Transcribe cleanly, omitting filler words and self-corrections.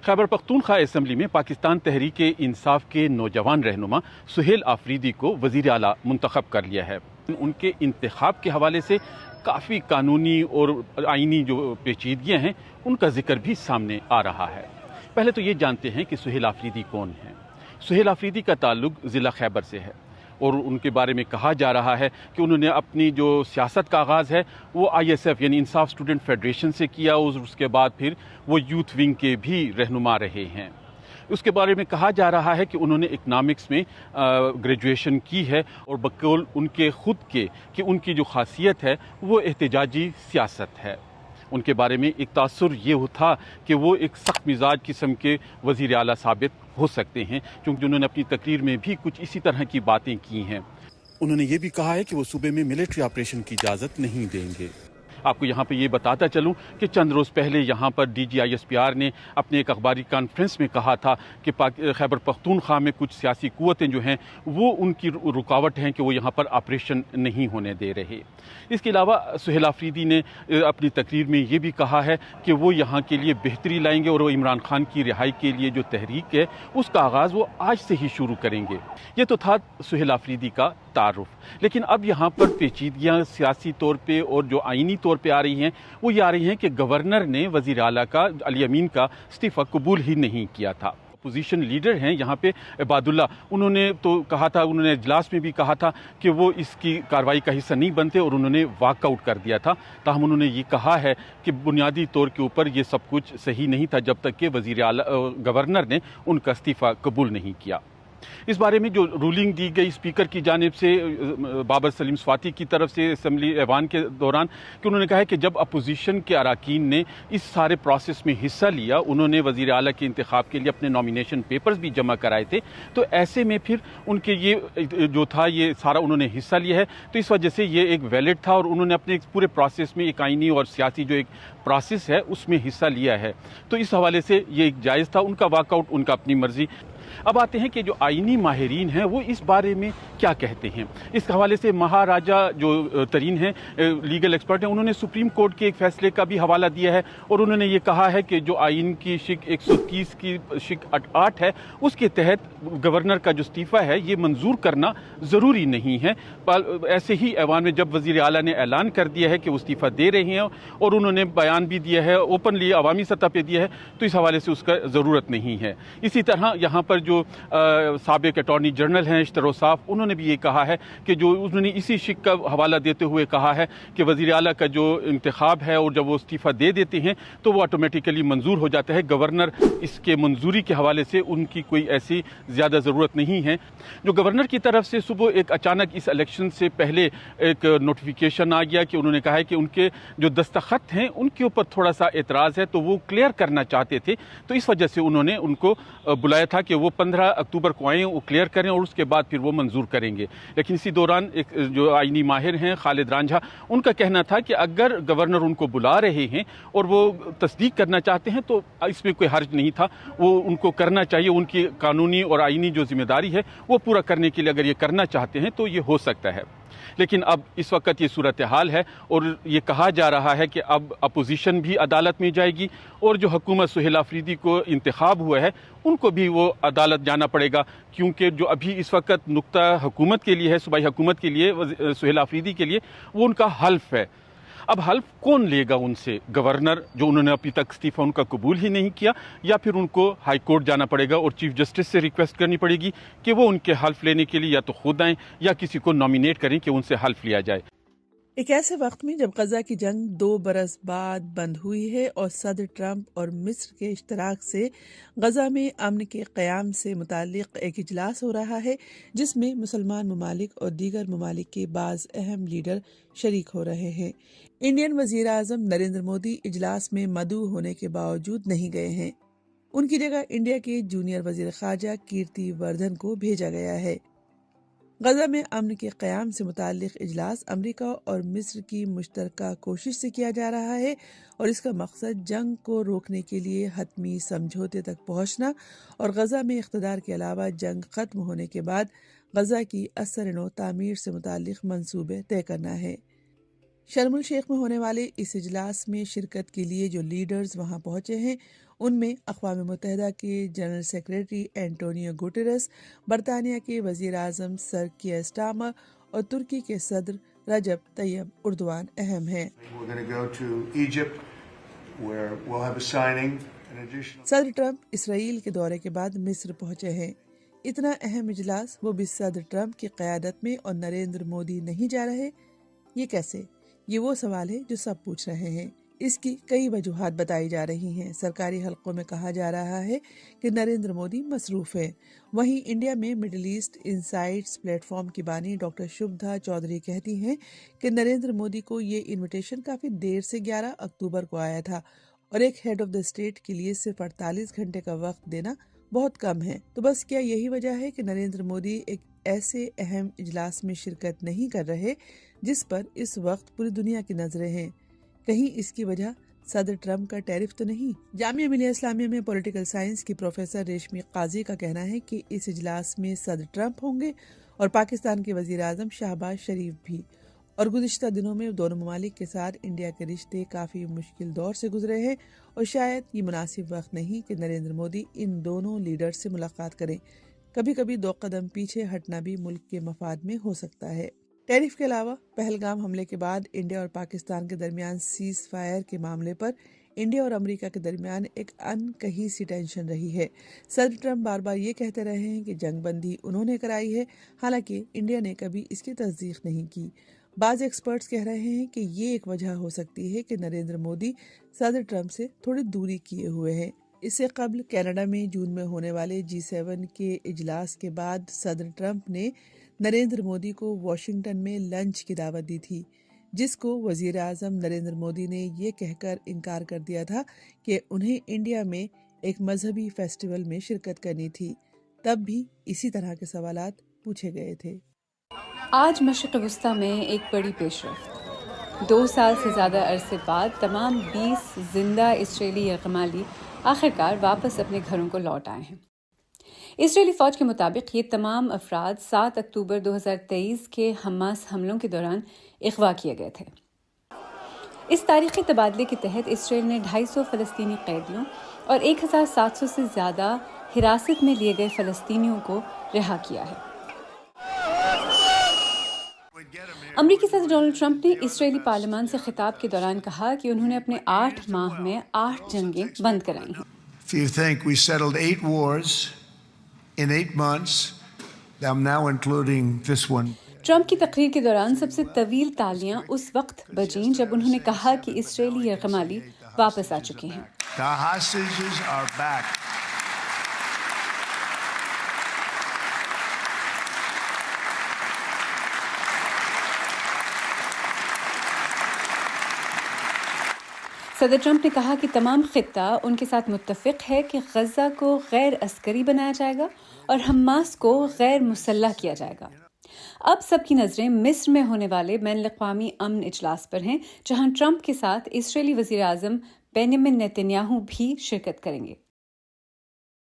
Khyber Pakhtunkhwa assembly میں پاکستان تحریک انصاف کے نوجوان رہنما سہیل آفریدی کو وزیر اعلیٰ منتخب کر لیا ہے۔ ان کے انتخاب کے حوالے سے کافی قانونی اور آئینی جو پیچیدگیاں ہیں ان کا ذکر بھی سامنے آ رہا ہے۔ پہلے تو یہ جانتے ہیں کہ سہیل آفریدی کون ہیں۔ سہیل آفریدی کا تعلق ضلع خیبر سے ہے اور ان کے بارے میں کہا جا رہا ہے کہ انہوں نے اپنی جو سیاست کا آغاز ہے وہ ISF یعنی انصاف اسٹوڈنٹ فیڈریشن سے کیا اور اس کے بعد پھر وہ یوتھ ونگ کے بھی رہنما رہے ہیں۔ اس کے بارے میں کہا جا رہا ہے کہ انہوں نے اکنامکس میں گریجویشن کی ہے اور بقول ان کے خود کے کہ ان کی جو خاصیت ہے وہ احتجاجی سیاست ہے۔ ان کے بارے میں ایک تاثر یہ تھا کہ وہ ایک سخت مزاج قسم کے وزیر اعلیٰ ثابت ہو سکتے ہیں، کیونکہ انہوں نے اپنی تقریر میں بھی کچھ اسی طرح کی باتیں کی ہیں۔ انہوں نے یہ بھی کہا ہے کہ وہ صوبے میں ملٹری آپریشن کی اجازت نہیں دیں گے۔ آپ کو یہاں پہ یہ بتاتا چلوں کہ چند روز پہلے یہاں پر DG ISPR نے اپنے ایک اخباری کانفرنس میں کہا تھا کہ خیبر پختونخوا میں کچھ سیاسی قوتیں جو ہیں وہ ان کی رکاوٹ ہیں کہ وہ یہاں پر آپریشن نہیں ہونے دے رہے۔ اس کے علاوہ سہیل آفریدی نے اپنی تقریر میں یہ بھی کہا ہے کہ وہ یہاں کے لیے بہتری لائیں گے اور وہ عمران خان کی رہائی کے لیے جو تحریک ہے اس کا آغاز وہ آج سے ہی شروع کریں گے۔ یہ تو تھا سہیل آفریدی کا تعارف، لیکن اب یہاں پر پیچیدگیاں سیاسی طور پہ اور جو آئینی طور پہ آ رہی ہیں وہ یہ آ رہی ہیں کہ گورنر نے وزیر اعلیٰ کا علی امین کا استعفیٰ قبول ہی نہیں کیا تھا۔ اپوزیشن لیڈر ہیں یہاں پہ عباد اللہ، انہوں نے تو کہا تھا، انہوں نے اجلاس میں بھی کہا تھا کہ وہ اس کی کارروائی کا حصہ نہیں بنتے اور انہوں نے واک آؤٹ کر دیا تھا۔ تاہم انہوں نے یہ کہا ہے کہ بنیادی طور کے اوپر یہ سب کچھ صحیح نہیں تھا جب تک کہ گورنر نے ان کا استعفیٰ قبول نہیں کیا۔ اس بارے میں جو رولنگ دی گئی اسپیکر کی جانب سے بابر سلیم سواتی کی طرف سے اسمبلی ایوان کے دوران کہ انہوں نے کہا ہے کہ جب اپوزیشن کے اراکین نے اس سارے پروسیس میں حصہ لیا، انہوں نے وزیر اعلیٰ کے انتخاب کے لیے اپنے نامینیشن پیپرز بھی جمع کرائے تھے، تو ایسے میں پھر ان کے یہ جو تھا یہ سارا انہوں نے حصہ لیا ہے، تو اس وجہ سے یہ ایک ویلڈ تھا اور انہوں نے اپنے پورے پروسیس میں ایک آئینی اور سیاسی جو ایک پروسیس ہے اس میں حصہ لیا ہے، تو اس حوالے سے یہ ایک جائز تھا۔ ان کا واک آؤٹ ان کا اپنی مرضی۔ اب آتے ہیں کہ جو آئینی ماہرین ہیں وہ اس بارے میں کیا کہتے ہیں۔ اس حوالے سے مہاراجا جو ترین ہیں لیگل ایکسپرٹ ہیں، انہوں نے سپریم کورٹ کے ایک فیصلے کا بھی حوالہ دیا ہے اور انہوں نے یہ کہا ہے کہ جو آئین کی شک 130 کی شک 8 ہے اس کے تحت گورنر کا جو استعفیٰ ہے یہ منظور کرنا ضروری نہیں ہے۔ ایسے ہی ایوان میں جب وزیر اعلیٰ نے اعلان کر دیا ہے کہ وہ استعفیٰ دے رہے ہیں اور انہوں نے بیان بھی دیا ہے، اوپنلی عوامی سطح پہ دیا ہے، تو اس حوالے سے اس کا ضرورت نہیں ہے۔ اسی طرح یہاں پر جو سابق اٹارنی جنرل ہیں اشتر اوصاف، انہوں نے بھی یہ کہا ہے کہ جو انہوں نے اسی شک کا حوالہ دیتے ہوئے کہا ہے کہ وزیر اعلیٰ کا جو انتخاب ہے اور جب وہ استعفیٰ دے دیتے ہیں تو وہ آٹومیٹیکلی منظور ہو جاتا ہے۔ گورنر اس کے منظوری کے حوالے سے ان کی کوئی ایسی زیادہ ضرورت نہیں ہے۔ جو گورنر کی طرف سے صبح ایک اچانک اس الیکشن سے پہلے ایک نوٹیفیکیشن آ گیا کہ انہوں نے کہا ہے کہ ان کے جو دستخط ہیں ان کے اوپر تھوڑا سا اعتراض ہے تو وہ کلیئر کرنا چاہتے تھے، تو اس وجہ سے انہوں نے ان کو بلایا تھا کہ وہ 15 اکتوبر کو آئیں، وہ کلیئر کریں اور اس کے بعد پھر وہ منظور کریں گے۔ لیکن اسی دوران ایک جو آئینی ماہر ہیں خالد رانجھا، ان کا کہنا تھا کہ اگر گورنر ان کو بلا رہے ہیں اور وہ تصدیق کرنا چاہتے ہیں تو اس میں کوئی حرج نہیں تھا، وہ ان کو کرنا چاہیے، ان کی قانونی اور آئینی جو ذمہ داری ہے وہ پورا کرنے کے لیے اگر یہ کرنا چاہتے ہیں تو یہ ہو سکتا ہے۔ لیکن اب اس وقت یہ صورتحال ہے اور یہ کہا جا رہا ہے کہ اب اپوزیشن بھی عدالت میں جائے گی اور جو حکومت سہیل آفریدی کو انتخاب ہوا ہے ان کو بھی وہ عدالت جانا پڑے گا، کیونکہ جو ابھی اس وقت نقطہ حکومت کے لیے ہے، صوبائی حکومت کے لیے، سہیل آفریدی کے لیے، وہ ان کا حلف ہے۔ اب حلف کون لے گا ان سے؟ گورنر جو انہوں نے ابھی تک استعفیٰ ان کا قبول ہی نہیں کیا، یا پھر ان کو ہائی کورٹ جانا پڑے گا اور چیف جسٹس سے ریکویسٹ کرنی پڑے گی کہ وہ ان کے حلف لینے کے لیے یا تو خود آئیں یا کسی کو نامینیٹ کریں کہ ان سے حلف لیا جائے۔ ایک ایسے وقت میں جب غزہ کی جنگ 2 برس بعد بند ہوئی ہے اور صدر ٹرمپ اور مصر کے اشتراک سے غزہ میں امن کے قیام سے متعلق ایک اجلاس ہو رہا ہے جس میں مسلمان ممالک اور دیگر ممالک کے بعض اہم لیڈر شریک ہو رہے ہیں۔ انڈین وزیر اعظم نریندر مودی اجلاس میں مدعو ہونے کے باوجود نہیں گئے ہیں۔ ان کی جگہ انڈیا کے جونیئر وزیر خارجہ کیرتی وردھن کو بھیجا گیا ہے۔ غزہ میں امن کے قیام سے متعلق اجلاس امریکہ اور مصر کی مشترکہ کوشش سے کیا جا رہا ہے اور اس کا مقصد جنگ کو روکنے کے لیے حتمی سمجھوتے تک پہنچنا اور غزہ میں اقتدار کے علاوہ جنگ ختم ہونے کے بعد غزہ کی اثر نو تعمیر سے متعلق منصوبے طے کرنا ہے۔ شرم الشیخ میں ہونے والے اس اجلاس میں شرکت کے لیے جو لیڈرز وہاں پہنچے ہیں ان میں اقوام متحدہ کے جنرل سیکریٹری اینٹونیو گوٹیرس، برطانیہ کے وزیر اعظم سر کیئر سٹارمر اور ترکی کے صدر رجب طیب اردوان اہم ہیں۔ صدر ٹرمپ اسرائیل کے دورے کے بعد مصر پہنچے ہیں۔ اتنا اہم اجلاس وہ بھی صدر ٹرمپ کی قیادت میں اور نریندر مودی نہیں جا رہے، یہ کیسے؟ یہ وہ سوال ہے جو سب پوچھ رہے ہیں۔ اس کی کئی وجوہات بتائی جا رہی ہیں۔ سرکاری حلقوں میں کہا جا رہا ہے کہ نریندر مودی مصروف ہیں۔ وہیں انڈیا میں Middle East Insights platform کی بانی ڈاکٹر شبھدا چودھری کہتی ہیں کہ نریندر مودی کو یہ انویٹیشن کافی دیر سے 11 اکتوبر کو آیا تھا اور ایک ہیڈ آف دا اسٹیٹ کے لیے صرف 48 گھنٹے کا وقت دینا بہت کم ہے۔ تو بس کیا یہی وجہ ہے کہ نریندر مودی ایک ایسے اہم اجلاس میں شرکت نہیں کر رہے جس پر اس وقت پوری دنیا کی نظریں ہیں؟ کہیں اس کی وجہ صدر ٹرمپ کا ٹیرف تو نہیں؟ جامعہ ملیہ اسلامیہ میں پولیٹیکل سائنس کی پروفیسر ریشمی قاضی کا کہنا ہے کہ اس اجلاس میں صدر ٹرمپ ہوں گے اور پاکستان کے وزیر اعظم شہباز شریف بھی، اور گزشتہ دنوں میں دونوں ممالک کے ساتھ انڈیا کے رشتے کافی مشکل دور سے گزرے ہیں اور شاید یہ مناسب وقت نہیں کہ نریندر مودی ان دونوں لیڈر سے ملاقات کریں۔ کبھی کبھی 2 قدم پیچھے ہٹنا بھی ملک کے مفاد میں ہو سکتا ہے۔ ٹیرف کے علاوہ پہلگام حملے کے بعد انڈیا اور پاکستان کے درمیان سیز فائر کے معاملے پر انڈیا اور امریکہ کے درمیان ایک کہیں سی ٹینشن رہی ہے۔ صدر ٹرمپ بار بار یہ کہتے رہے ہیں کہ جنگ بندی انہوں نے کرائی ہے، حالانکہ انڈیا نے کبھی اس کی تصدیق نہیں کی۔ بعض ایکسپرٹس کہہ رہے ہیں کہ یہ ایک وجہ ہو سکتی ہے کہ نریندر مودی صدر ٹرمپ سے تھوڑی دوری کیے ہوئے ہیں۔ اس سے قبل کینیڈا میں جون میں ہونے والے G7 کے اجلاس کے بعد صدر ٹرمپ نے نریندر مودی کو واشنگٹن میں لنچ کی دعوت دی تھی، جس کو وزیر اعظم نریندر مودی نے یہ کہہ کر انکار کر دیا تھا کہ انہیں انڈیا میں ایک مذہبی فیسٹیول میں شرکت کرنی تھی۔ تب بھی اسی طرح کے سوالات پوچھے گئے تھے۔ آج مشرق وسطیٰ میں ایک بڑی پیش رفت۔ 2 سال سے زیادہ عرصے بعد تمام 20 زندہ اسرائیلی یرغمالی آخرکار واپس اپنے گھروں کو لوٹ آئے ہیں۔ اسرائیلی فوج کے مطابق یہ تمام افراد 7 اکتوبر 2023 کے حماس حملوں کے دوران اغوا کیے گئے تھے۔ اس تاریخی تبادلے کے تحت اسرائیل نے 250 فلسطینی قیدیوں اور 1700 سے زیادہ حراست میں لیے گئے فلسطینیوں کو رہا کیا ہے۔ امریکی صدر ڈونلڈ ٹرمپ نے اسرائیلی پارلیمان سے خطاب کے دوران کہا کہ انہوں نے اپنے 8 ماہ میں 8 جنگیں بند کرائی ہیں۔ If you think we settled 8 wars in 8 months, I'm now including this one. Trump کی تقریر کے دوران سب سے طویل تالیاں اس وقت بجیں جب انہوں نے کہا کہ اسرائیلی یرغمالی واپس آ چکے ہیں۔ The hostages are back. صدر ٹرمپ نے کہا کہ تمام خطہ ان کے ساتھ متفق ہے کہ غزہ کو غیر عسکری بنایا جائے گا اور حماس کو غیر مسلح کیا جائے گا۔ اب سب کی نظریں مصر میں ہونے والے بین الاقوامی امن اجلاس پر ہیں، جہاں ٹرمپ کے ساتھ اسرائیلی وزیر اعظم بینیامن نیتن یاہو بھی شرکت کریں گے۔